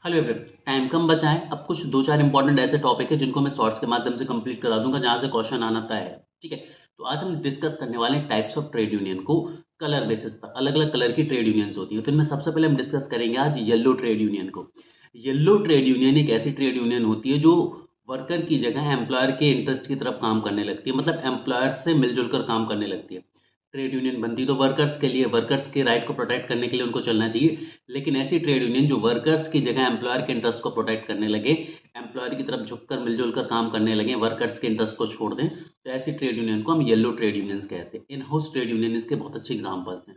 Hello everyone, time कम बचा है। अब कुछ दो चार इंपॉर्टेंट ऐसे टॉपिक है जिनको मैं शॉर्ट्स के माध्यम से कंप्लीट करा दूंगा जहां से क्वेश्चन आना तय है। ठीक है, तो आज हम डिस्कस करने वाले हैं टाइप्स ऑफ ट्रेड यूनियन को। कलर बेसिस पर अलग अलग कलर की ट्रेड यूनियंस होती है, तो इनमें सबसे पहले हम डिस्कस करेंगे आज येलो ट्रेड यूनियन को। येलो ट्रेड यूनियन एक ऐसी ट्रेड यूनियन होती है जो वर्कर की जगह एम्प्लॉयर के इंटरेस्ट की तरफ काम करने लगती है, मतलब एम्प्लॉयर से मिलजुल कर काम करने लगती है। ट्रेड यूनियन बनती तो वर्कर्स के लिए, वर्कर्स के राइट को प्रोटेक्ट करने के लिए उनको चलना चाहिए, लेकिन ऐसी ट्रेड यूनियन जो वर्कर्स की जगह एम्प्लॉयर के इंटरेस्ट को प्रोटेक्ट करने लगे, एम्प्लॉयर की तरफ झुककर मिलजुल कर काम करने लगे, वर्कर्स के इंटरेस्ट को छोड़ दें, तो ऐसी ट्रेड यूनियन को हम येलो ट्रेड यूनियंस कहते हैं। इन हाउस ट्रेड यूनियन इसके बहुत अच्छे एग्जाम्पल्स हैं।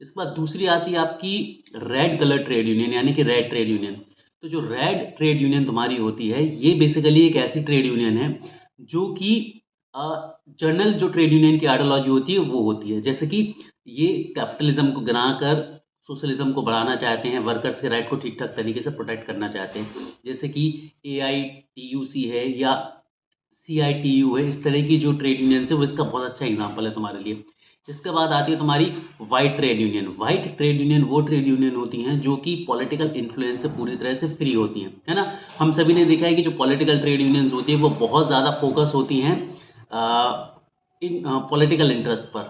इसके बाद दूसरी आती है आपकी रेड कलर ट्रेड यूनियन, यानी कि रेड ट्रेड यूनियन। तो जो रेड ट्रेड यूनियन तुम्हारी होती है, ये बेसिकली एक ऐसी ट्रेड यूनियन है जो कि जर्नल जो ट्रेड यूनियन की आइडियोलॉजी होती है वो होती है, जैसे कि ये कैपिटलिज्म को गिराकर सोशलिज्म को बढ़ाना चाहते हैं, वर्कर्स के राइट को ठीक ठाक तरीके से प्रोटेक्ट करना चाहते हैं, जैसे कि AITUC है या CITU है। इस तरह की जो ट्रेड यूनियन है वो इसका बहुत अच्छा एग्जाम्पल है तुम्हारे लिए। इसके बाद आती है तुम्हारी white trade union. White trade union वो ट्रेड यूनियन होती हैं जो कि पॉलिटिकल इन्फ्लुएंस से पूरी तरह से फ्री होती हैं, है ना। हम सभी ने देखा है कि जो पॉलिटिकल ट्रेड यूनियंस होती है वो बहुत ज़्यादा फोकस होती हैं इन पॉलिटिकल इंटरेस्ट पर।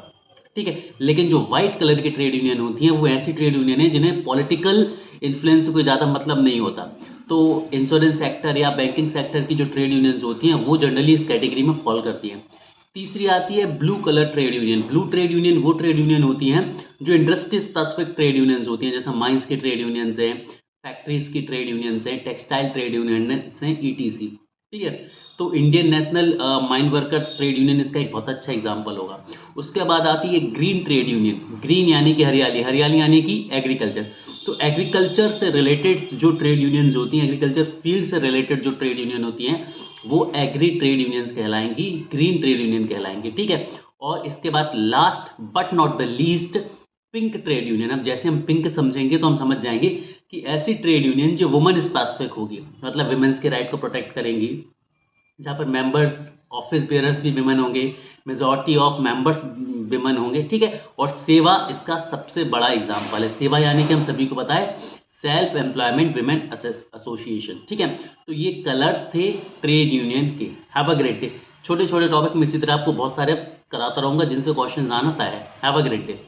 ठीक है, लेकिन जो व्हाइट कलर की ट्रेड यूनियन होती हैं वो ऐसी ट्रेड यूनियन है जिन्हें पॉलिटिकल इन्फ्लुएंस से कोई ज़्यादा मतलब नहीं होता। तो इंश्योरेंस सेक्टर या बैंकिंग सेक्टर की जो ट्रेड यूनियंस होती हैं वो जनरली इस कैटेगरी में फॉल करती हैं। तीसरी आती है blue colour trade union. Blue trade union वो ट्रेड यूनियन होती हैं जो इंडस्ट्री स्पेसिफिक ट्रेड यूनियंस होती हैं, जैसे माइंस की ट्रेड यूनियंस हैं, फैक्ट्रीज की ट्रेड यूनियंस हैं, टेक्सटाइल ट्रेड यूनियंस हैं, ETC। ठीक है, तो Indian national mine workers trade union इसका एक बहुत अच्छा एग्जाम्पल होगा। उसके बाद आती है ग्रीन ट्रेड यूनियन। ग्रीन यानी कि हरियाली, हरियाली यानी कि एग्रीकल्चर। तो एग्रीकल्चर से रिलेटेड जो ट्रेड यूनियंस होती हैं, एग्रीकल्चर फील्ड से रिलेटेड जो ट्रेड यूनियन होती हैं वो एग्री ट्रेड यूनियंस कहलाएंगी, ग्रीन ट्रेड यूनियन कहलाएंगी। ठीक है, और इसके बाद last but not the least pink trade union. अब जैसे हम पिंक समझेंगे तो हम समझ जाएंगे कि ऐसी ट्रेड यूनियन जो वुमेन स्पेसिफिक होगी, मतलब वुमेन्स के राइट को प्रोटेक्ट करेंगी, जहाँ पर मेंबर्स ऑफिस बेयरर्स भी विमेन होंगे, मेजॉरिटी ऑफ मेंबर्स विमेन होंगे। ठीक है, और सेवा इसका सबसे बड़ा एग्जाम्पल है। सेवा यानी कि हम सभी को पता है सेल्फ एम्प्लॉयमेंट विमेन एसोसिएशन। ठीक है, तो ये कलर्स थे ट्रेड यूनियन के। Have a great day. छोटे छोटे टॉपिक में इसी तरह आपको बहुत सारे कराता रहूंगा जिनसे क्वेश्चन आना तय है। Have a great day.